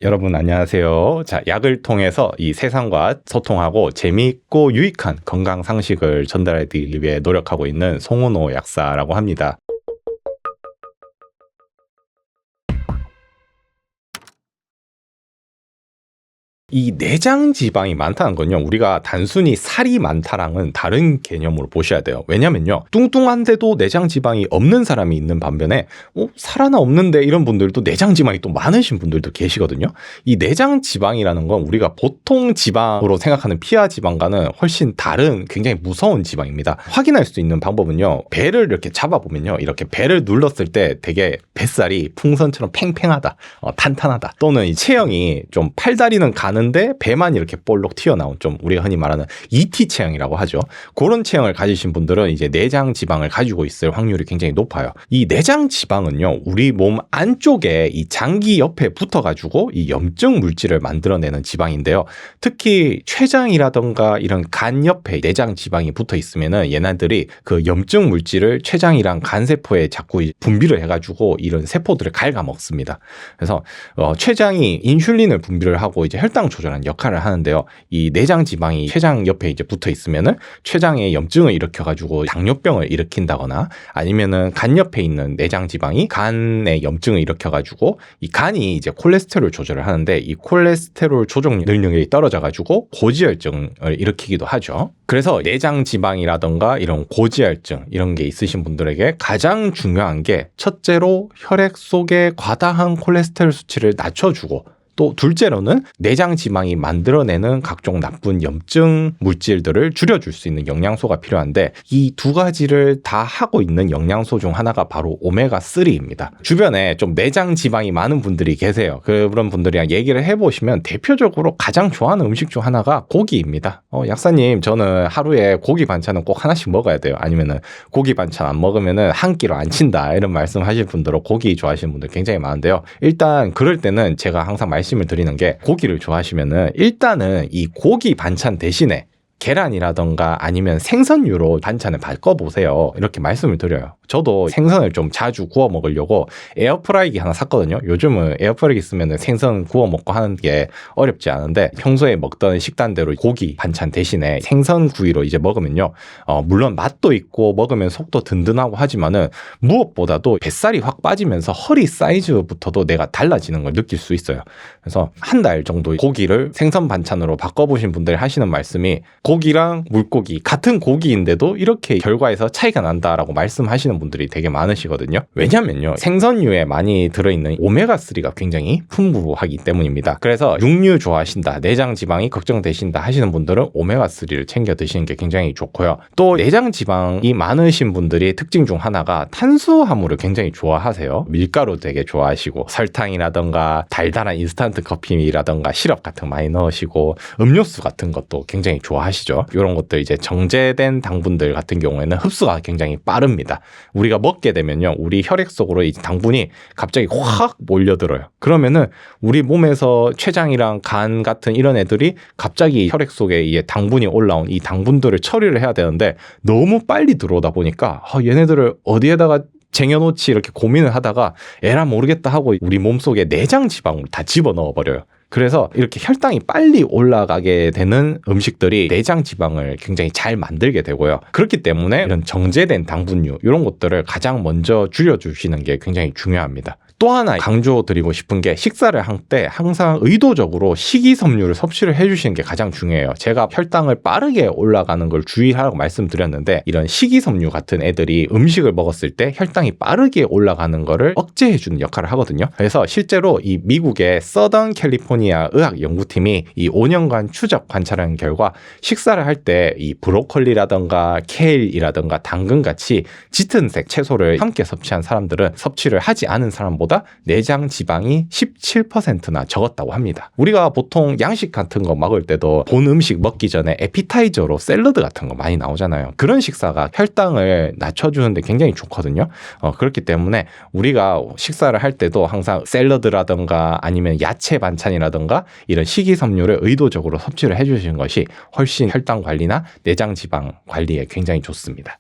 여러분 안녕하세요. 자, 약을 통해서 이 세상과 소통하고 재미있고 유익한 건강 상식을 전달해 드리기 위해 노력하고 있는 송은호 약사라고 합니다. 이 내장 지방이 많다는 건요, 우리가 단순히 살이 많다랑은 다른 개념으로 보셔야 돼요. 왜냐면요, 뚱뚱한데도 내장 지방이 없는 사람이 있는 반면에 살 하나 없는데 이런 분들도 내장 지방이 또 많으신 분들도 계시거든요. 이 내장 지방이라는 건 우리가 보통 지방으로 생각하는 피하 지방과는 훨씬 다른 굉장히 무서운 지방입니다. 확인할 수 있는 방법은요, 배를 이렇게 잡아보면요, 이렇게 배를 눌렀을 때 되게 뱃살이 풍선처럼 팽팽하다, 탄탄하다, 또는 이 체형이 좀 팔다리는 가는데 배만 이렇게 볼록 튀어나온, 좀 우리가 흔히 말하는 ET 체형이라고 하죠. 그런 체형을 가지신 분들은 이제 내장 지방을 가지고 있을 확률이 굉장히 높아요. 이 내장 지방은요, 우리 몸 안쪽에 이 장기 옆에 붙어가지고 이 염증 물질을 만들어내는 지방인데요. 특히 췌장이라던가 이런 간 옆에 내장 지방이 붙어 있으면은 얘네들이 그 염증 물질을 췌장이랑 간 세포에 자꾸 분비를 해가지고 이런 세포들을 갉아먹습니다. 그래서 췌장이 인슐린을 분비를 하고 이제 혈당 조절하는 역할을 하는데요. 이 내장 지방이 췌장 옆에 이제 붙어 있으면은 췌장에 염증을 일으켜가지고 당뇨병을 일으킨다거나, 아니면은 간 옆에 있는 내장 지방이 간에 염증을 일으켜가지고 이 간이 이제 콜레스테롤 조절을 하는데, 이 콜레스테롤 조절 능력이 떨어져가지고 고지혈증을 일으키기도 하죠. 그래서 내장 지방이라던가 이런 고지혈증 이런 게 있으신 분들에게 가장 중요한 게, 첫째로 혈액 속의 과다한 콜레스테롤 수치를 낮춰주고, 또 둘째로는 내장 지방이 만들어내는 각종 나쁜 염증 물질들을 줄여줄 수 있는 영양소가 필요한데, 이 두 가지를 다 하고 있는 영양소 중 하나가 바로 오메가3입니다. 주변에 좀 내장 지방이 많은 분들이 계세요. 그런 분들이랑 얘기를 해보시면 대표적으로 가장 좋아하는 음식 중 하나가 고기입니다. 약사님, 저는 하루에 고기 반찬은 꼭 하나씩 먹어야 돼요. 아니면은 고기 반찬 안 먹으면은 한 끼로 안 친다, 이런 말씀 하실 분들은 고기 좋아하시는 분들 굉장히 많은데요. 일단 그럴 때는 제가 항상 말씀을 드리는 게, 고기를 좋아하시면은 일단은 이 고기 반찬 대신에 계란이라던가 아니면 생선류로 반찬을 바꿔보세요, 이렇게 말씀을 드려요. 저도 생선을 좀 자주 구워 먹으려고 에어프라이기 하나 샀거든요. 요즘은 에어프라이기 쓰면 생선 구워 먹고 하는 게 어렵지 않은데, 평소에 먹던 식단대로 고기 반찬 대신에 생선 구이로 이제 먹으면요, 물론 맛도 있고 먹으면 속도 든든하고 하지만은 무엇보다도 뱃살이 확 빠지면서 허리 사이즈부터도 내가 달라지는 걸 느낄 수 있어요. 그래서 한 달 정도 고기를 생선 반찬으로 바꿔보신 분들이 하시는 말씀이, 고기랑 물고기 같은 고기인데도 이렇게 결과에서 차이가 난다라고 말씀하시는 분들이 되게 많으시거든요. 왜냐면요, 생선류에 많이 들어있는 오메가3가 굉장히 풍부하기 때문입니다. 그래서 육류 좋아하신다, 내장 지방이 걱정되신다 하시는 분들은 오메가3를 챙겨 드시는 게 굉장히 좋고요. 또 내장 지방이 많으신 분들이 특징 중 하나가 탄수화물을 굉장히 좋아하세요. 밀가루 되게 좋아하시고, 설탕이라던가 달달한 인스턴트 커피라던가 시럽 같은 거 많이 넣으시고, 음료수 같은 것도 굉장히 좋아하시죠. 이런 것들 이제 정제된 당분들 같은 경우에는 흡수가 굉장히 빠릅니다. 우리가 먹게 되면요, 우리 혈액 속으로 이 당분이 갑자기 확 몰려들어요. 그러면은 우리 몸에서 췌장이랑 간 같은 이런 애들이 갑자기 혈액 속에 이 당분이 올라온 이 당분들을 처리를 해야 되는데, 너무 빨리 들어오다 보니까 얘네들을 어디에다가 쟁여놓지 이렇게 고민을 하다가 에라 모르겠다 하고 우리 몸속에 내장 지방을 다 집어넣어 버려요. 그래서 이렇게 혈당이 빨리 올라가게 되는 음식들이 내장 지방을 굉장히 잘 만들게 되고요. 그렇기 때문에 이런 정제된 당분류 이런 것들을 가장 먼저 줄여주시는 게 굉장히 중요합니다. 또 하나 강조드리고 싶은 게, 식사를 할 때 항상 의도적으로 식이섬유를 섭취를 해주시는 게 가장 중요해요. 제가 혈당을 빠르게 올라가는 걸 주의하라고 말씀드렸는데, 이런 식이섬유 같은 애들이 음식을 먹었을 때 혈당이 빠르게 올라가는 거를 억제해주는 역할을 하거든요. 그래서 실제로 이 미국의 서던 캘리포니아 의학 연구팀이 이 5년간 추적 관찰한 결과, 식사를 할 때 이 브로콜리라던가 케일이라던가 당근같이 짙은색 채소를 함께 섭취한 사람들은 섭취를 하지 않은 사람보다 내장 지방이 17%나 적었다고 합니다. 우리가 보통 양식 같은 거 먹을 때도 본 음식 먹기 전에 에피타이저로 샐러드 같은 거 많이 나오잖아요. 그런 식사가 혈당을 낮춰주는데 굉장히 좋거든요. 그렇기 때문에 우리가 식사를 할 때도 항상 샐러드라던가 아니면 야채 반찬이라던가 이런 식이섬유를 의도적으로 섭취를 해주시는 것이 훨씬 혈당 관리나 내장 지방 관리에 굉장히 좋습니다.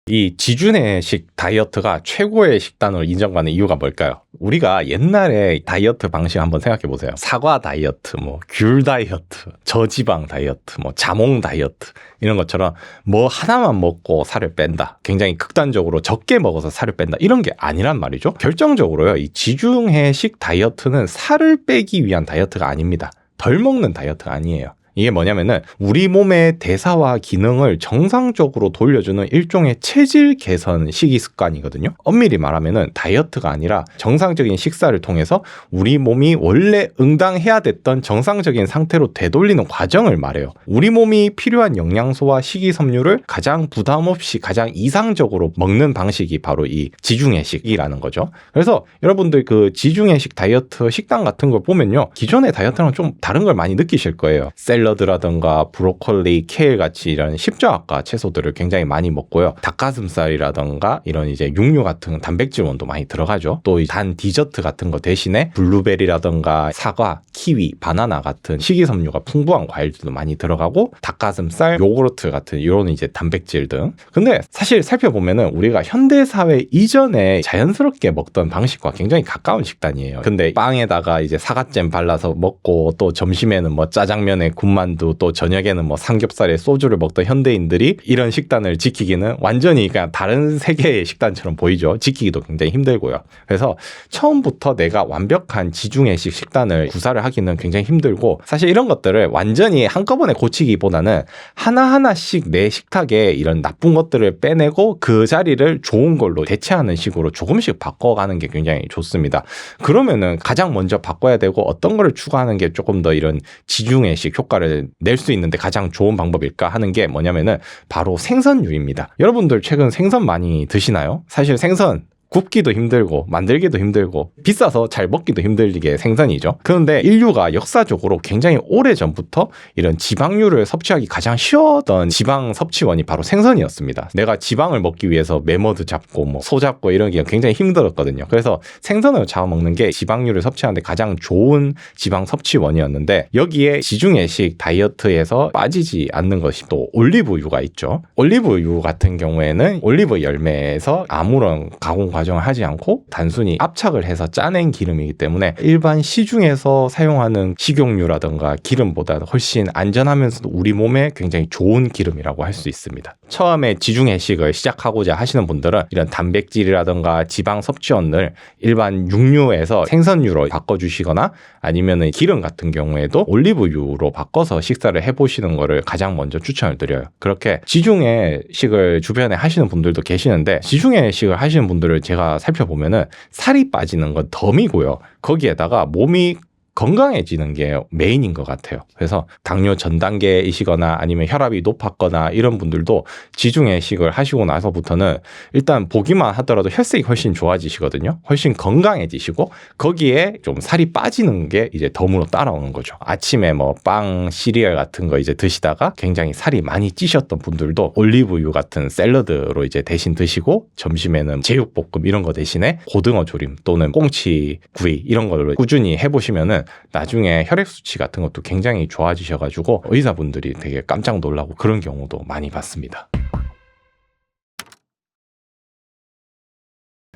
이 지준해식 다이어트가 최고의 식단으로 인정받는 이유가 뭘까요? 우리가 옛날에 다이어트 방식 한번 생각해 보세요. 사과 다이어트, 귤 다이어트, 저지방 다이어트, 자몽 다이어트 이런 것처럼 뭐 하나만 먹고 살을 뺀다. 굉장히 극단적으로 적게 먹어서 살을 뺀다. 이런 게 아니란 말이죠. 결정적으로요. 이 지중해식 다이어트는 살을 빼기 위한 다이어트가 아닙니다. 덜 먹는 다이어트가 아니에요. 이게 뭐냐면은 우리 몸의 대사와 기능을 정상적으로 돌려주는 일종의 체질 개선 식이 습관이거든요. 엄밀히 말하면은 다이어트가 아니라 정상적인 식사를 통해서 우리 몸이 원래 응당해야 됐던 정상적인 상태로 되돌리는 과정을 말해요. 우리 몸이 필요한 영양소와 식이섬유를 가장 부담 없이 가장 이상적으로 먹는 방식이 바로 이 지중해식이라는 거죠. 그래서 여러분들 그 지중해식 다이어트 식단 같은 걸 보면요. 기존의 다이어트랑 좀 다른 걸 많이 느끼실 거예요. 샐러드라든가 브로콜리, 케일 같이 이런 십자학과 채소들을 굉장히 많이 먹고요. 닭가슴살이라든가 이런 이제 육류 같은 단백질원도 많이 들어가죠. 또 단 디저트 같은 거 대신에 블루베리라든가 사과, 키위, 바나나 같은 식이섬유가 풍부한 과일들도 많이 들어가고 닭가슴살, 요구르트 같은 이런 이제 단백질 등. 근데 사실 살펴보면은 우리가 현대사회 이전에 자연스럽게 먹던 방식과 굉장히 가까운 식단이에요. 근데 빵에다가 이제 사과잼 발라서 먹고 또 점심에는 뭐 짜장면에 군만두 또 저녁에는 뭐 삼겹살에 소주를 먹던 현대인들이 이런 식단을 지키기는 완전히 그냥 다른 세계의 식단처럼 보이죠. 지키기도 굉장히 힘들고요. 그래서 처음부터 내가 완벽한 지중해식 식단을 구사를 하기는 굉장히 힘들고 사실 이런 것들을 완전히 한꺼번에 고치기보다는 하나하나씩 내 식탁에 이런 나쁜 것들을 빼내고 그 자리를 좋은 걸로 대체하는 식으로 조금씩 바꿔가는 게 굉장히 좋습니다. 그러면은 가장 먼저 바꿔야 되고 어떤 거를 추가하는 게 조금 더 이런 지중해식 효과를 낼 수 있는데 가장 좋은 방법일까 하는 게 뭐냐면은 바로 생선류입니다. 여러분들 최근 생선 많이 드시나요? 사실 생선 굽기도 힘들고 만들기도 힘들고 비싸서 잘 먹기도 힘들게 생선이죠. 그런데 인류가 역사적으로 굉장히 오래전부터 이런 지방류를 섭취하기 가장 쉬웠던 지방 섭취원이 바로 생선이었습니다. 내가 지방을 먹기 위해서 메머드 잡고 뭐 소 잡고 이런 게 굉장히 힘들었거든요. 그래서 생선을 잡아먹는 게 지방류를 섭취하는데 가장 좋은 지방 섭취원이었는데 여기에 지중해식 다이어트에서 빠지지 않는 것이 또 올리브유가 있죠. 올리브유 같은 경우에는 올리브 열매에서 아무런 가공 과정을 하지 않고 단순히 압착을 해서 짜낸 기름이기 때문에 일반 시중에서 사용하는 식용유라든가 기름보다 훨씬 안전하면서도 우리 몸에 굉장히 좋은 기름이라고 할 수 있습니다. 처음에 지중해식을 시작하고자 하시는 분들은 이런 단백질이라든가 지방 섭취원을 일반 육류에서 생선유로 바꿔주시거나 아니면 기름 같은 경우에도 올리브유로 바꿔서 식사를 해보시는 거를 가장 먼저 추천을 드려요. 그렇게 지중해식을 주변에 하시는 분들도 계시는데 지중해식을 하시는 분들을 제가 살펴보면은 살이 빠지는 건 덤이고요. 거기에다가 몸이 건강해지는 게 메인인 것 같아요. 그래서 당뇨 전 단계이시거나 아니면 혈압이 높았거나 이런 분들도 지중해식을 하시고 나서부터는 일단 보기만 하더라도 혈색이 훨씬 좋아지시거든요. 훨씬 건강해지시고 거기에 좀 살이 빠지는 게 이제 덤으로 따라오는 거죠. 아침에 뭐 빵, 시리얼 같은 거 이제 드시다가 굉장히 살이 많이 찌셨던 분들도 올리브유 같은 샐러드로 이제 대신 드시고 점심에는 제육볶음 이런 거 대신에 고등어 조림 또는 꽁치 구이 이런 걸로 꾸준히 해보시면은 나중에 혈액 수치 같은 것도 굉장히 좋아지셔가지고 의사분들이 되게 깜짝 놀라고 그런 경우도 많이 봤습니다.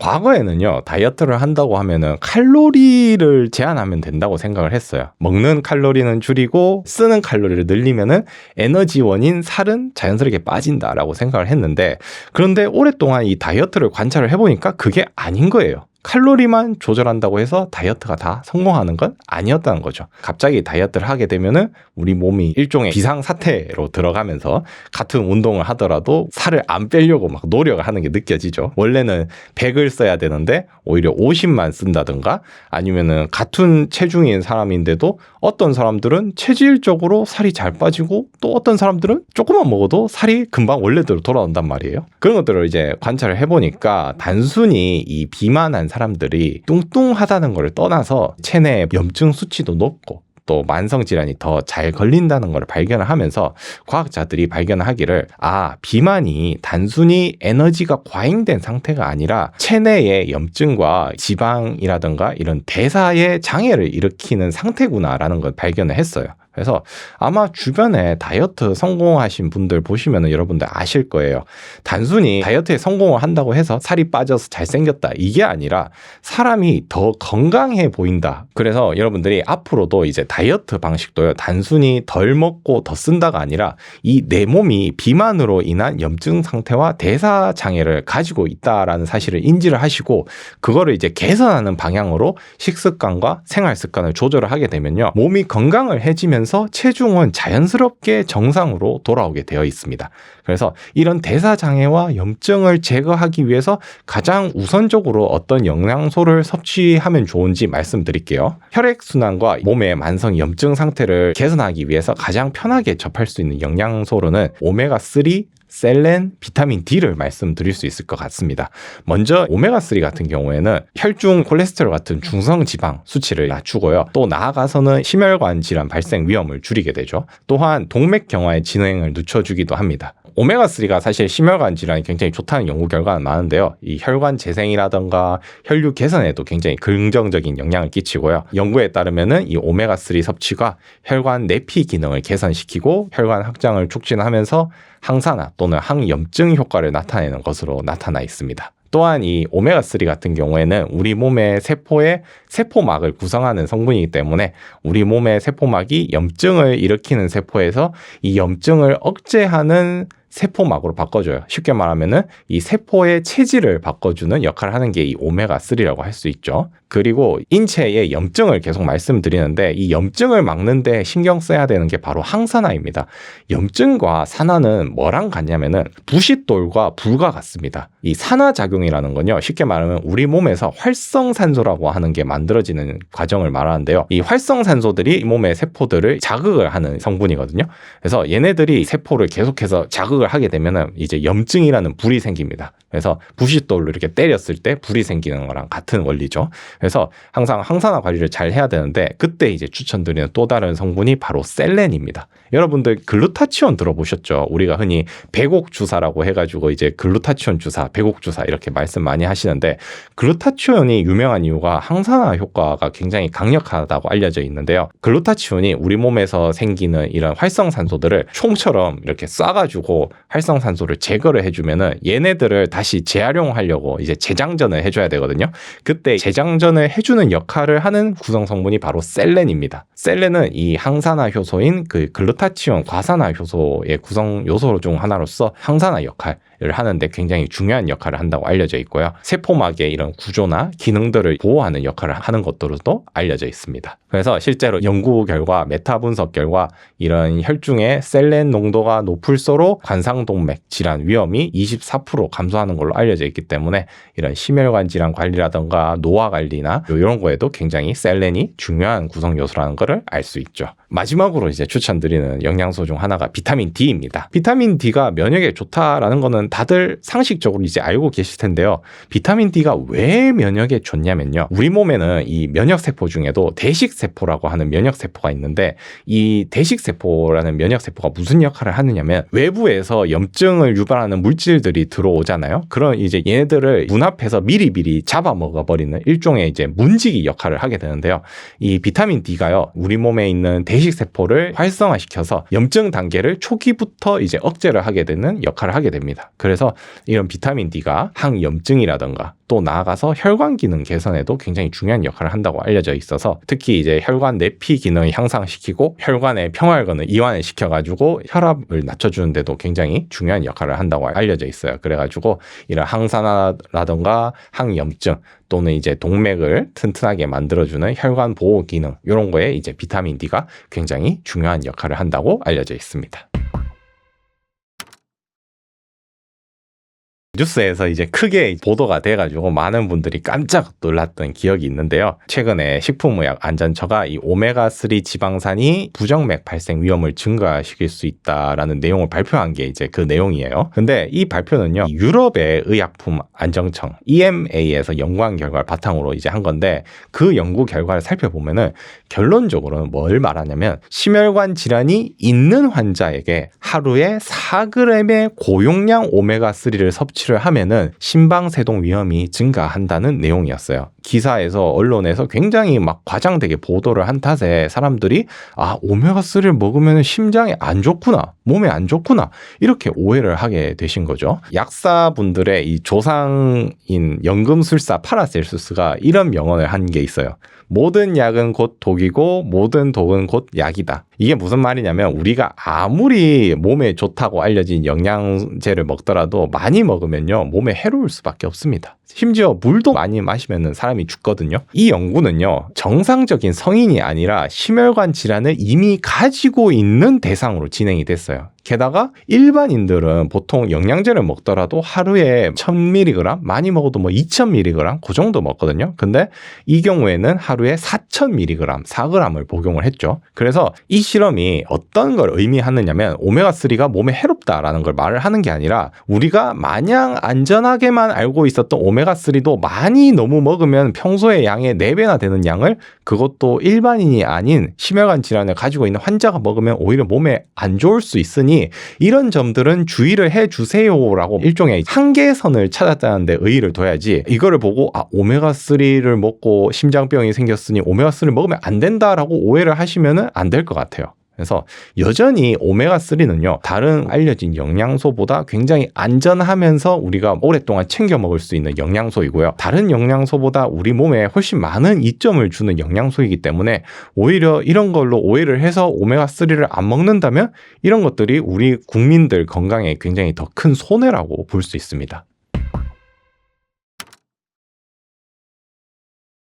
과거에는요, 다이어트를 한다고 하면은 칼로리를 제한하면 된다고 생각을 했어요. 먹는 칼로리는 줄이고 쓰는 칼로리를 늘리면은 에너지원인 살은 자연스럽게 빠진다라고 생각을 했는데, 그런데 오랫동안 이 다이어트를 관찰을 해보니까 그게 아닌 거예요. 칼로리만 조절한다고 해서 다이어트가 다 성공하는 건 아니었다는 거죠. 갑자기 다이어트를 하게 되면은 우리 몸이 일종의 비상사태로 들어가면서 같은 운동을 하더라도 살을 안 빼려고 막 노력을 하는 게 느껴지죠. 원래는 100을 써야 되는데 오히려 50만 쓴다든가 아니면은 같은 체중인 사람인데도 어떤 사람들은 체질적으로 살이 잘 빠지고 또 어떤 사람들은 조금만 먹어도 살이 금방 원래대로 돌아온단 말이에요. 그런 것들을 이제 관찰을 해보니까 단순히 이 비만한 사람들이 뚱뚱하다는 걸 떠나서 체내 염증 수치도 높고 또 만성질환이 더 잘 걸린다는 걸 발견을 하면서 과학자들이 발견하기를 비만이 단순히 에너지가 과잉된 상태가 아니라 체내의 염증과 지방이라든가 이런 대사의 장애를 일으키는 상태구나라는 걸 발견을 했어요. 그래서 아마 주변에 다이어트 성공하신 분들 보시면 여러분들 아실 거예요. 단순히 다이어트에 성공을 한다고 해서 살이 빠져서 잘생겼다 이게 아니라 사람이 더 건강해 보인다. 그래서 여러분들이 앞으로도 이제 다이어트 방식도요, 단순히 덜 먹고 더 쓴다가 아니라 이 내 몸이 비만으로 인한 염증 상태와 대사 장애를 가지고 있다라는 사실을 인지를 하시고 그거를 이제 개선하는 방향으로 식습관과 생활 습관을 조절을 하게 되면요, 몸이 건강을 해지면서 체중은 자연스럽게 정상으로 돌아오게 되어 있습니다. 그래서 이런 대사 장애와 염증을 제거하기 위해서 가장 우선적으로 어떤 영양소를 섭취하면 좋은지 말씀드릴게요. 혈액순환과 몸의 만성 염증 상태를 개선하기 위해서 가장 편하게 접할 수 있는 영양소로는 오메가3, 셀렌, 비타민 D를 말씀드릴 수 있을 것 같습니다. 먼저 오메가3 같은 경우에는 혈중 콜레스테롤 같은 중성 지방 수치를 낮추고요. 또 나아가서는 심혈관 질환 발생 위험을 줄이게 되죠. 또한 동맥 경화의 진행을 늦춰주기도 합니다. 오메가3가 사실 심혈관 질환이 굉장히 좋다는 연구 결과는 많은데요. 이 혈관 재생이라던가 혈류 개선에도 굉장히 긍정적인 영향을 끼치고요. 연구에 따르면은 이 오메가3 섭취가 혈관 내피 기능을 개선시키고 혈관 확장을 촉진하면서 항산화 또는 항염증 효과를 나타내는 것으로 나타나 있습니다. 또한 이 오메가3 같은 경우에는 우리 몸의 세포의 세포막을 구성하는 성분이기 때문에 우리 몸의 세포막이 염증을 일으키는 세포에서 이 염증을 억제하는 세포막으로 바꿔줘요. 쉽게 말하면은 이 세포의 체질을 바꿔주는 역할을 하는 게 이 오메가3라고 할 수 있죠. 그리고 인체의 염증을 계속 말씀드리는데 이 염증을 막는데 신경 써야 되는 게 바로 항산화입니다. 염증과 산화는 뭐랑 같냐면은 부싯돌과 불과 같습니다. 이 산화작용이라는 건요, 쉽게 말하면 우리 몸에서 활성산소라고 하는 게 만들어지는 과정을 말하는데요. 이 활성산소들이 몸의 세포들을 자극을 하는 성분이거든요. 그래서 얘네들이 세포를 계속해서 자극을 하게 되면은 이제 염증이라는 불이 생깁니다. 그래서 부싯돌로 이렇게 때렸을 때 불이 생기는 거랑 같은 원리죠. 그래서 항상 항산화 관리를 잘 해야 되는데 그때 이제 추천드리는 또 다른 성분이 바로 셀렌입니다. 여러분들 글루타치온 들어보셨죠? 우리가 흔히 배곡 주사라고 해가지고 이제 글루타치온 주사, 배곡 주사 이렇게 말씀 많이 하시는데 글루타치온이 유명한 이유가 항산화 효과가 굉장히 강력하다고 알려져 있는데요. 글루타치온이 우리 몸에서 생기는 이런 활성산소들을 총처럼 이렇게 쏴가지고 활성산소를 제거를 해주면은 얘네들을 다시 재활용하려고 이제 재장전을 해줘야 되거든요. 그때 재장전을 해주는 역할을 하는 구성 성분이 바로 셀렌입니다. 셀렌은 이 항산화 효소인 그 글루타치온 과산화 효소의 구성 요소 중 하나로서 항산화 역할을 하는데 굉장히 중요한 역할을 한다고 알려져 있고요. 세포막의 이런 구조나 기능들을 보호하는 역할을 하는 것으로도 알려져 있습니다. 그래서 실제로 연구 결과, 메타 분석 결과 이런 혈중의 셀렌 농도가 높을수록 관상동맥 질환 위험이 24% 감소하는 걸로 알려져 있기 때문에 이런 심혈관 질환 관리라던가 노화 관리나 이런 거에도 굉장히 셀렌이 중요한 구성 요소라는 것을 알 수 있죠. 마지막으로 이제 추천드리는 영양소 중 하나가 비타민 D입니다. 비타민 D가 면역에 좋다라는 거는 다들 상식적으로 이제 알고 계실 텐데요. 비타민 D가 왜 면역에 좋냐면요. 우리 몸에는 이 면역세포 중에도 대식세포라고 하는 면역세포가 있는데 이 대식세포라는 면역세포가 무슨 역할을 하느냐면 외부에서 염증을 유발하는 물질들이 들어오잖아요. 그럼 이제 얘네들을 눈앞에서 미리미리 잡아먹어버리는 일종의 이제 문지기 역할을 하게 되는데요. 이 비타민 D가요, 우리 몸에 있는 대식세포를 활성화시켜서 염증 단계를 초기부터 이제 억제를 하게 되는 역할을 하게 됩니다. 그래서 이런 비타민 D가 항염증이라던가 또 나아가서 혈관 기능 개선에도 굉장히 중요한 역할을 한다고 알려져 있어서 특히 이제 혈관 내피 기능을 향상시키고 혈관의 평활근을 이완을 시켜가지고 혈압을 낮춰주는 데도 굉장히 중요한 역할을 한다고 알려져 있어요. 그래가지고 이런 항산화라던가 항염증 또는 이제 동맥을 튼튼하게 만들어주는 혈관 보호 기능 이런 거에 이제 비타민 D가 굉장히 중요한 역할을 한다고 알려져 있습니다. 뉴스에서 이제 크게 보도가 돼가지고 많은 분들이 깜짝 놀랐던 기억이 있는데요. 최근에 식품의약안전처가 이 오메가3 지방산이 부정맥 발생 위험을 증가시킬 수 있다라는 내용을 발표한 게 이제 그 내용이에요. 근데 이 발표는요, 유럽의 의약품 안정청 EMA에서 연구한 결과를 바탕으로 이제 한 건데 그 연구 결과를 살펴보면은 결론적으로는 뭘 말하냐면 심혈관 질환이 있는 환자에게 하루에 4g의 고용량 오메가3를 섭취를 섭취를 하면은 심방세동 위험이 증가한다는 내용이었어요. 기사에서 언론에서 굉장히 막 과장되게 보도를 한 탓에 사람들이 오메가3를 먹으면 심장에 안 좋구나, 몸에 안 좋구나, 이렇게 오해를 하게 되신 거죠. 약사분들의 이 조상인 연금술사 파라셀수스가 이런 명언을 한 게 있어요. 모든 약은 곧 독이고 모든 독은 곧 약이다. 이게 무슨 말이냐면 우리가 아무리 몸에 좋다고 알려진 영양제를 먹더라도 많이 먹으면요 몸에 해로울 수밖에 없습니다. 심지어 물도 많이 마시면 사람이 죽거든요. 이 연구는요 정상적인 성인이 아니라 심혈관 질환을 이미 가지고 있는 대상으로 진행이 됐어요. 게다가 일반인들은 보통 영양제를 먹더라도 하루에 1000mg, 많이 먹어도 뭐 2000mg 그 정도 먹거든요. 근데 이 경우에는 하루에 4000mg, 4g을 복용을 했죠. 그래서 이 실험이 어떤 걸 의미하느냐면 오메가3가 몸에 해롭다라는 걸 말을 하는 게 아니라 우리가 마냥 안전하게만 알고 있었던 오메가3도 많이 너무 먹으면 평소의 양의 4배나 되는 양을, 그것도 일반인이 아닌 심혈관 질환을 가지고 있는 환자가 먹으면 오히려 몸에 안 좋을 수 있으니 이런 점들은 주의를 해주세요라고 일종의 한계선을 찾았다는 데 의의를 둬야지, 이거를 보고 오메가3를 먹고 심장병이 생겼으니 오메가3를 먹으면 안 된다라고 오해를 하시면 안 될 것 같아요. 그래서 여전히 오메가3는요 다른 알려진 영양소보다 굉장히 안전하면서 우리가 오랫동안 챙겨 먹을 수 있는 영양소이고요. 다른 영양소보다 우리 몸에 훨씬 많은 이점을 주는 영양소이기 때문에 오히려 이런 걸로 오해를 해서 오메가3를 안 먹는다면 이런 것들이 우리 국민들 건강에 굉장히 더 큰 손해라고 볼 수 있습니다.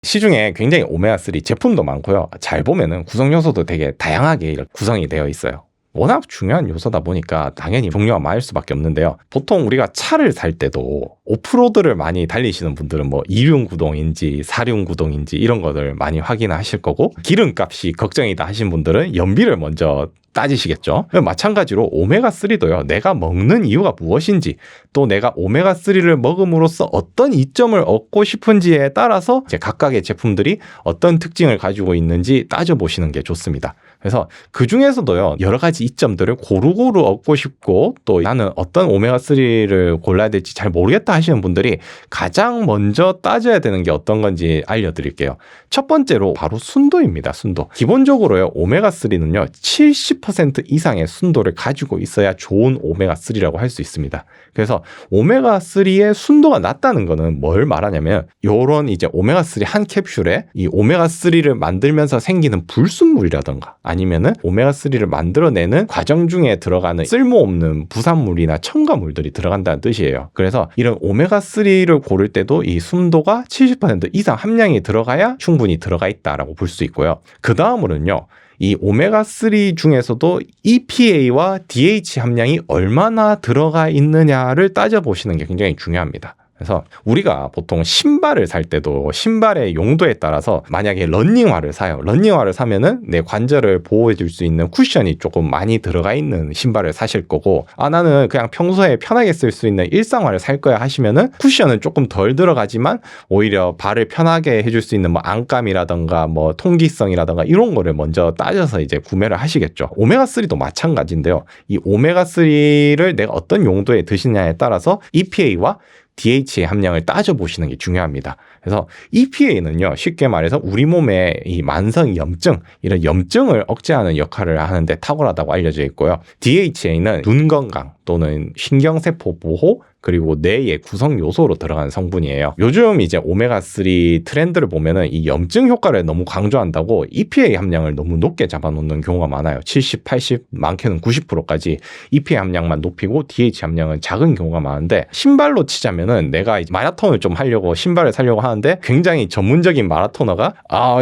시중에 굉장히 오메가3 제품도 많고요. 잘 보면은 구성 요소도 되게 다양하게 구성이 되어 있어요. 워낙 중요한 요소다 보니까 당연히 종류가 많을 수밖에 없는데요. 보통 우리가 차를 살 때도 오프로드를 많이 달리시는 분들은 뭐 2륜 구동인지 4륜 구동인지 이런 것들 많이 확인하실 거고, 기름값이 걱정이다 하신 분들은 연비를 먼저 따지시겠죠. 마찬가지로 오메가3도요. 내가 먹는 이유가 무엇인지, 또 내가 오메가3를 먹음으로써 어떤 이점을 얻고 싶은지에 따라서 이제 각각의 제품들이 어떤 특징을 가지고 있는지 따져보시는 게 좋습니다. 그래서 그 중에서도요 여러 가지 이점들을 고루고루 얻고 싶고, 또 나는 어떤 오메가3를 골라야 될지 잘 모르겠다 하시는 분들이 가장 먼저 따져야 되는 게 어떤 건지 알려드릴게요. 첫 번째로 바로 순도입니다. 순도. 기본적으로요 오메가3는요 70% 이상의 순도를 가지고 있어야 좋은 오메가3라고 할 수 있습니다. 그래서 오메가3의 순도가 낮다는 거는 뭘 말하냐면, 요런 이제 오메가3 한 캡슐에 이 오메가3를 만들면서 생기는 불순물이라던가 아니면은 오메가3를 만들어내는 과정 중에 들어가는 쓸모없는 부산물이나 첨가물들이 들어간다는 뜻이에요. 그래서 이런 오메가3를 고를 때도 이 순도가 70% 이상 함량이 들어가야 충분히 들어가 있다라고 볼 수 있고요. 그 다음으로는요. 이 오메가3 중에서도 EPA와 DH 함량이 얼마나 들어가 있느냐를 따져보시는 게 굉장히 중요합니다. 그래서 우리가 보통 신발을 살 때도 신발의 용도에 따라서 만약에 러닝화를 사요. 러닝화를 사면은 내 관절을 보호해 줄 수 있는 쿠션이 조금 많이 들어가 있는 신발을 사실 거고, 나는 그냥 평소에 편하게 쓸 수 있는 일상화를 살 거야 하시면은 쿠션은 조금 덜 들어가지만 오히려 발을 편하게 해줄 수 있는 뭐 안감이라던가 뭐 통기성이라던가 이런 거를 먼저 따져서 이제 구매를 하시겠죠. 오메가3도 마찬가지인데요. 이 오메가3를 내가 어떤 용도에 드시냐에 따라서 EPA와 DH의 함량을 따져보시는 게 중요합니다. 그래서 EPA는요, 쉽게 말해서 우리 몸의 이 만성 염증, 이런 염증을 억제하는 역할을 하는데 탁월하다고 알려져 있고요. DHA는 눈 건강 또는 신경세포 보호, 그리고 뇌의 구성 요소로 들어가는 성분이에요. 요즘 이제 오메가3 트렌드를 보면은 이 염증 효과를 너무 강조한다고 EPA 함량을 너무 높게 잡아놓는 경우가 많아요. 70, 80, 많게는 90%까지 EPA 함량만 높이고 DH 함량은 작은 경우가 많은데, 신발로 치자면은 내가 마라톤을 좀 하려고 신발을 사려고 하는데 굉장히 전문적인 마라토너가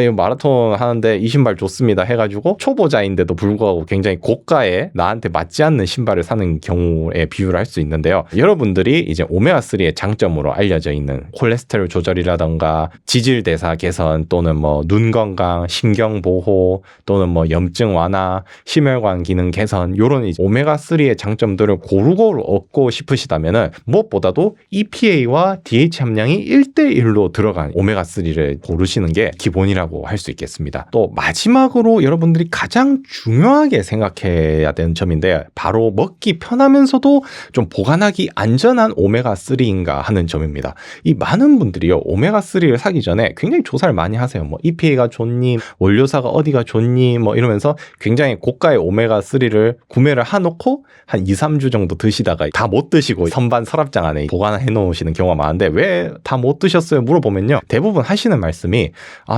이거 마라톤 하는데 이 신발 좋습니다 해가지고 초보자인데도 불구하고 굉장히 고가에 나한테 맞지 않는 신발을 사는 경우에 비유를 할 수 있는데요. 여러분들이 이제 오메가3의 장점으로 알려져 있는 콜레스테롤 조절이라던가 지질 대사 개선, 또는 뭐 눈 건강, 신경 보호, 또는 뭐 염증 완화, 심혈관 기능 개선, 요런 이제 오메가3의 장점들을 고루고루 얻고 싶으시다면은 무엇보다도 EPA와 DH 함량이 1대1로 들어간 오메가3를 고르시는 게 기본이라고 할 수 있겠습니다. 또 마지막으로 여러분들이 가장 중요하게 생각해야 되는 점인데, 바로 먹기 편하면서도 좀 보관하기 안전한 안전한 오메가3인가 하는 점입니다. 이 많은 분들이요, 오메가3를 사기 전에 굉장히 조사를 많이 하세요. 뭐 EPA가 좋니, 원료사가 어디가 좋니, 뭐 이러면서 굉장히 고가의 오메가3를 구매를 해놓고 한 2, 3주 정도 드시다가 다 못 드시고 선반 서랍장 안에 보관해 놓으시는 경우가 많은데, 왜 다 못 드셨어요? 물어보면요, 대부분 하시는 말씀이,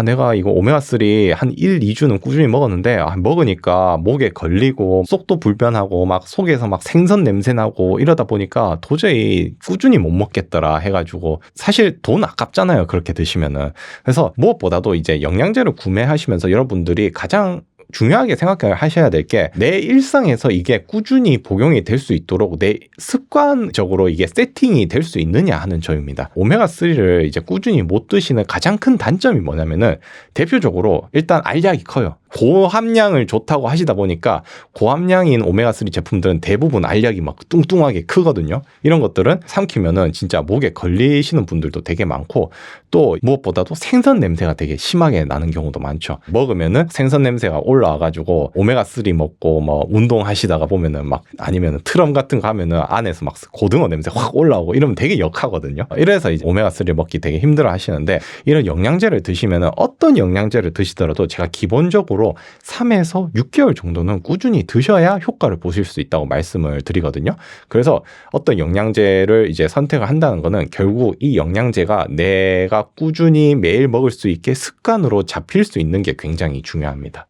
내가 이거 오메가3 한 1, 2주는 꾸준히 먹었는데 먹으니까 목에 걸리고 속도 불편하고 막 속에서 막 생선 냄새 나고 이러다 보니까 도저히 꾸준히 못 먹겠더라 해가지고, 사실 돈 아깝잖아요, 그렇게 드시면은. 그래서 무엇보다도 이제 영양제를 구매하시면서 여러분들이 가장 중요하게 생각하셔야 될 게, 내 일상에서 이게 꾸준히 복용이 될 수 있도록 내 습관적으로 이게 세팅이 될 수 있느냐 하는 점입니다. 오메가3를 이제 꾸준히 못 드시는 가장 큰 단점이 뭐냐면은, 대표적으로 일단 알약이 커요. 고함량을 좋다고 하시다 보니까 고함량인 오메가3 제품들은 대부분 알약이 막 뚱뚱하게 크거든요. 이런 것들은 삼키면은 진짜 목에 걸리시는 분들도 되게 많고, 또 무엇보다도 생선 냄새가 되게 심하게 나는 경우도 많죠. 먹으면은 생선 냄새가 올라와가지고 오메가3 먹고 뭐 운동하시다가 보면은 막, 아니면 트럼 같은 거 하면은 안에서 막 고등어 냄새 확 올라오고 이러면 되게 역하거든요. 이래서 이제 오메가3 먹기 되게 힘들어 하시는데, 이런 영양제를 드시면은, 어떤 영양제를 드시더라도 제가 기본적으로 3에서 6개월 정도는 꾸준히 드셔야 효과를 보실 수 있다고 말씀을 드리거든요. 그래서 어떤 영양제를 이제 선택을 한다는 거는, 결국 이 영양제가 내가 꾸준히 매일 먹을 수 있게 습관으로 잡힐 수 있는 게 굉장히 중요합니다.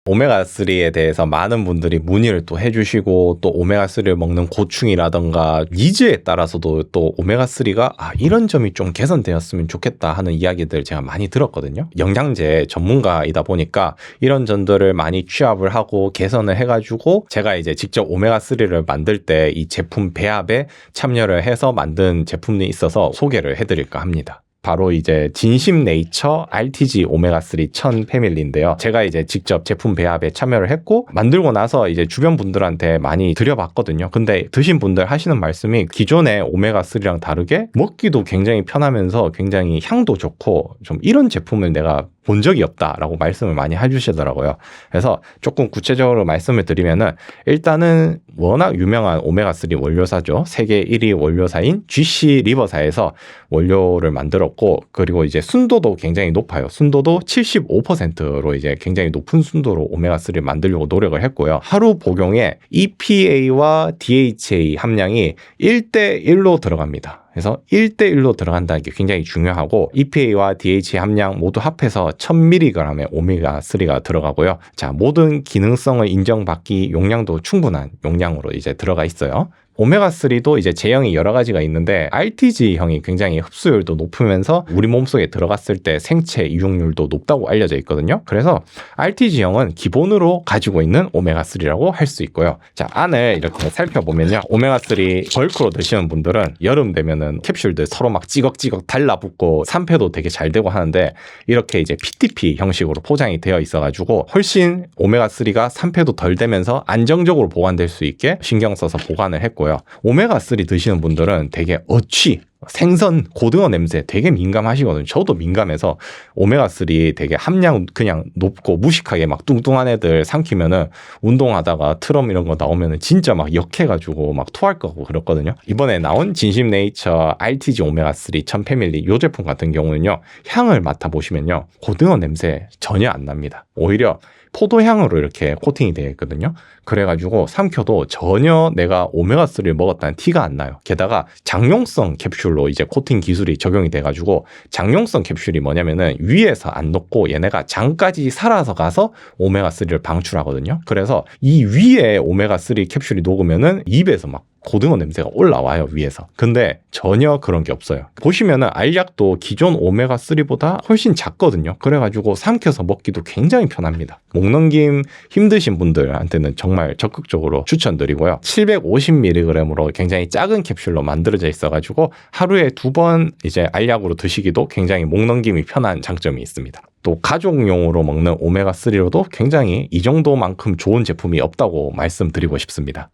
오메가3에 대해서 많은 분들이 문의를 또 해주시고, 또 오메가3를 먹는 고충이라던가 니즈에 따라서도 또 오메가3가 이런 점이 좀 개선되었으면 좋겠다 하는 이야기들 제가 많이 들었거든요. 영양제 전문가이다 보니까 이런 점들을 많이 취합을 하고 개선을 해가지고, 제가 이제 직접 오메가3를 만들 때 이 제품 배합에 참여를 해서 만든 제품이 있어서 소개를 해드릴까 합니다. 바로 이제 진심 네이처 RTG 오메가3 1000 패밀리인데요. 제가 이제 직접 제품 배합에 참여를 했고, 만들고 나서 이제 주변 분들한테 많이 드려봤거든요. 근데 드신 분들 하시는 말씀이, 기존의 오메가3랑 다르게 먹기도 굉장히 편하면서 굉장히 향도 좋고, 좀 이런 제품을 내가 본 적이 없다라고 말씀을 많이 해주시더라고요. 그래서 조금 구체적으로 말씀을 드리면은, 일단은 워낙 유명한 오메가3 원료사죠. 세계 1위 원료사인 GC 리버사에서 원료를 만들었고, 그리고 이제 순도도 굉장히 높아요. 순도도 75%로 이제 굉장히 높은 순도로 오메가3를 만들려고 노력을 했고요. 하루 복용에 EPA와 DHA 함량이 1대1로 들어갑니다. 그래서 1대1로 들어간다는 게 굉장히 중요하고, EPA와 DHA 함량 모두 합해서 1000mg의 오메가3가 들어가고요. 자, 모든 기능성을 인정받기 용량도 충분한 용량으로 이제 들어가 있어요. 오메가3도 이제 제형이 여러 가지가 있는데, RTG형이 굉장히 흡수율도 높으면서 우리 몸속에 들어갔을 때 생체 이용률도 높다고 알려져 있거든요. 그래서 RTG형은 기본으로 가지고 있는 오메가3라고 할 수 있고요. 자, 안을 이렇게 살펴보면요, 오메가3 벌크로 드시는 분들은 여름 되면은 캡슐들 서로 막 찌걱찌걱 달라붙고 산패도 되게 잘 되고 하는데, 이렇게 이제 PTP 형식으로 포장이 되어 있어가지고 훨씬 오메가3가 산패도 덜 되면서 안정적으로 보관될 수 있게 신경 써서 보관을 했고, 오메가3 드시는 분들은 되게 생선, 고등어 냄새 되게 민감하시거든요. 저도 민감해서 오메가3 되게 함량 그냥 높고 무식하게 막 뚱뚱한 애들 삼키면은 운동하다가 트럼 이런 거 나오면은 진짜 막 역해가지고 막 토할 거고 그렇거든요. 이번에 나온 진심 네이처 RTG 오메가3 1000 패밀리 이 제품 같은 경우는요, 향을 맡아보시면요, 고등어 냄새 전혀 안 납니다. 오히려 포도향으로 이렇게 코팅이 되어 있거든요. 그래가지고 삼켜도 전혀 내가 오메가3를 먹었다는 티가 안 나요. 게다가 장용성 캡슐로 이제 코팅 기술이 적용이 돼가지고, 장용성 캡슐이 뭐냐면은 위에서 안 녹고 얘네가 장까지 살아서 가서 오메가3를 방출하거든요. 그래서 이 위에 오메가3 캡슐이 녹으면은 입에서 막 고등어 냄새가 올라와요, 위에서. 근데 전혀 그런 게 없어요. 보시면은 알약도 기존 오메가3보다 훨씬 작거든요. 그래가지고 삼켜서 먹기도 굉장히 편합니다. 목넘김 힘드신 분들한테는 정말 적극적으로 추천드리고요. 750mg으로 굉장히 작은 캡슐로 만들어져 있어가지고 하루에 2번 이제 알약으로 드시기도 굉장히 목넘김이 편한 장점이 있습니다. 또 가족용으로 먹는 오메가3로도 굉장히 이 정도만큼 좋은 제품이 없다고 말씀드리고 싶습니다.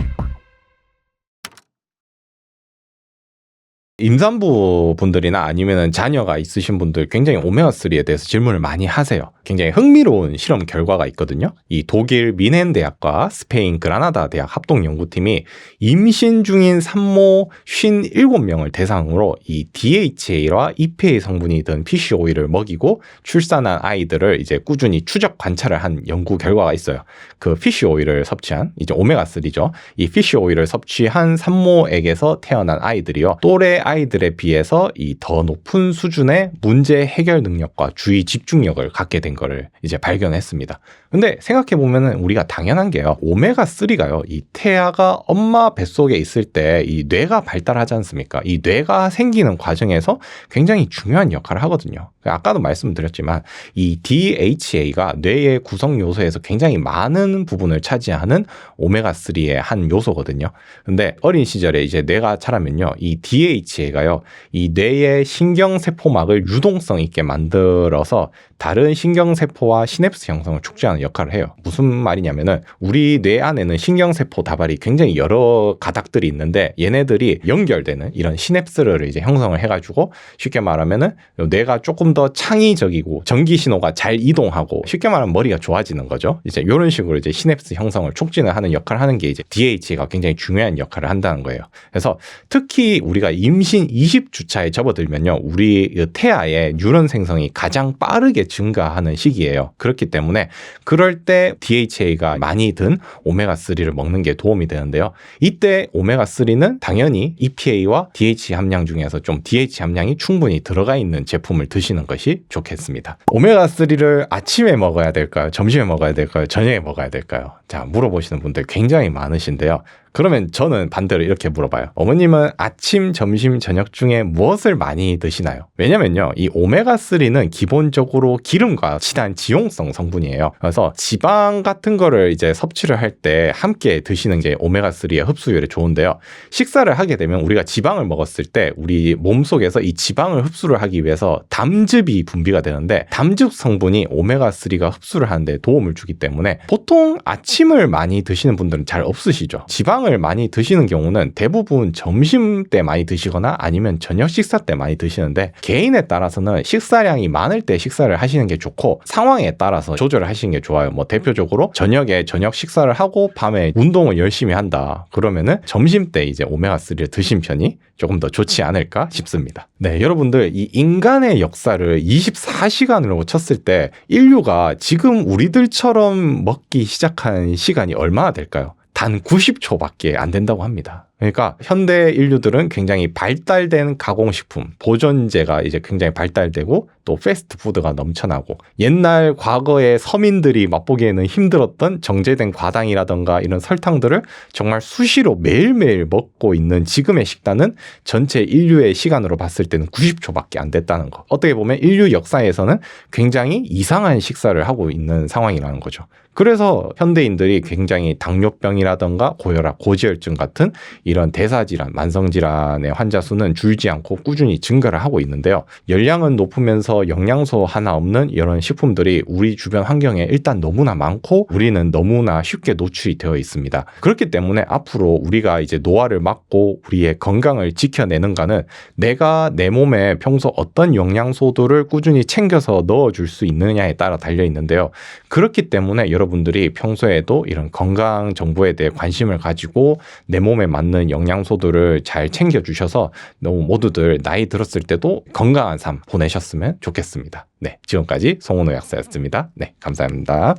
임산부 분들이나 아니면은 자녀가 있으신 분들 굉장히 오메가3에 대해서 질문을 많이 하세요. 굉장히 흥미로운 실험 결과가 있거든요. 이 독일 미넨 대학과 스페인 그라나다 대학 합동 연구팀이 임신 중인 산모 57명을 대상으로 이 DHA와 EPA 성분이 든 피쉬 오일을 먹이고 출산한 아이들을 이제 꾸준히 추적 관찰을 한 연구 결과가 있어요. 그 피쉬 오일을 섭취한 이제 오메가3죠. 이 피쉬 오일을 섭취한 산모에게서 태어난 아이들이요. 또래 아이들에 비해서 이 더 높은 수준의 문제 해결 능력과 주의 집중력을 갖게 된 거를 이제 발견했습니다. 근데 생각해 보면은 우리가 당연한 게요. 오메가3가요. 이 태아가 엄마 뱃속에 있을 때 이 뇌가 발달하지 않습니까? 이 뇌가 생기는 과정에서 굉장히 중요한 역할을 하거든요. 아까도 말씀드렸지만 이 DHA가 뇌의 구성 요소에서 굉장히 많은 부분을 차지하는 오메가3의 한 요소거든요. 근데 어린 시절에 이제 뇌가 자라면요. 이 DHA가요. 이 뇌의 신경세포막을 유동성 있게 만들어서 다른 신경세포와 시냅스 형성을 촉진하는 역할을 해요. 무슨 말이냐면은 우리 뇌 안에는 신경세포 다발이 굉장히 여러 가닥들이 있는데 얘네들이 연결되는 이런 시냅스를 이제 형성을 해가지고 쉽게 말하면은 뇌가 조금 더 창의적이고 전기 신호가 잘 이동하고 쉽게 말하면 머리가 좋아지는 거죠. 이제 이런 식으로 이제 시냅스 형성을 촉진을 하는 역할을 하는 게 이제 DHA가 굉장히 중요한 역할을 한다는 거예요. 그래서 특히 우리가 임신 20주차에 접어들면요. 우리 태아의 뉴런 생성이 가장 빠르게 증가하는 시기예요. 그렇기 때문에 그럴 때 DHA가 많이 든 오메가3를 먹는 게 도움이 되는데요. 이때 오메가3는 당연히 EPA와 DHA 함량 중에서 좀 DHA 함량이 충분히 들어가 있는 제품을 드시는 것이 좋겠습니다. 오메가3를 아침에 먹어야 될까요? 점심에 먹어야 될까요? 저녁에 먹어야 될까요? 자, 물어보시는 분들 굉장히 많으신데요. 그러면 저는 반대로 이렇게 물어봐요. 어머님은 아침, 점심, 저녁 중에 무엇을 많이 드시나요? 왜냐면요. 이 오메가3는 기본적으로 기름과 친한 지용성 성분이에요. 그래서 지방 같은 거를 이제 섭취를 할 때 함께 드시는 게 오메가3의 흡수율에 좋은데요. 식사를 하게 되면 우리가 지방을 먹었을 때 우리 몸속에서 이 지방을 흡수를 하기 위해서 담즙이 분비가 되는데 담즙 성분이 오메가3가 흡수를 하는데 도움을 주기 때문에 보통 아침을 많이 드시는 분들은 잘 없으시죠. 지방을 많이 드시는 경우는 대부분 점심 때 많이 드시거나 아니면 저녁 식사 때 많이 드시는데 개인에 따라서는 식사량이 많을 때 식사를 하시는 게 좋고 상황에 따라서 조절을 하시는 게 좋아요. 뭐 대표적으로 저녁에 저녁 식사를 하고 밤에 운동을 열심히 한다. 그러면은 점심 때 이제 오메가3를 드신 편이 조금 더 좋지 않을까 싶습니다. 네, 여러분들 이 인간의 역사를 24시간으로 쳤을 때 인류가 지금 우리들처럼 먹기 시작한 시간이 얼마나 될까요? 단 90초밖에 안 된다고 합니다. 그러니까 현대 인류들은 굉장히 발달된 가공식품, 보존제가 이제 굉장히 발달되고 또 패스트푸드가 넘쳐나고 옛날 과거의 서민들이 맛보기에는 힘들었던 정제된 과당이라던가 이런 설탕들을 정말 수시로 매일매일 먹고 있는 지금의 식단은 전체 인류의 시간으로 봤을 때는 90초밖에 안 됐다는 거. 어떻게 보면 인류 역사에서는 굉장히 이상한 식사를 하고 있는 상황이라는 거죠. 그래서 현대인들이 굉장히 당뇨병이라던가 고혈압, 고지혈증 같은 이런 대사질환, 만성질환의 환자 수는 줄지 않고 꾸준히 증가를 하고 있는데요. 열량은 높으면서 영양소 하나 없는 이런 식품들이 우리 주변 환경에 일단 너무나 많고 우리는 너무나 쉽게 노출이 되어 있습니다. 그렇기 때문에 앞으로 우리가 이제 노화를 막고 우리의 건강을 지켜내는가는 내가 내 몸에 평소 어떤 영양소들을 꾸준히 챙겨서 넣어줄 수 있느냐에 따라 달려 있는데요. 그렇기 때문에 여러분들이 평소에도 이런 건강 정보에 대해 관심을 가지고 내 몸에 맞는 영양소들을 잘 챙겨주셔서 너무 모두들 나이 들었을 때도 건강한 삶 보내셨으면 좋겠습니다. 네, 지금까지 송은호 약사였습니다. 네, 감사합니다.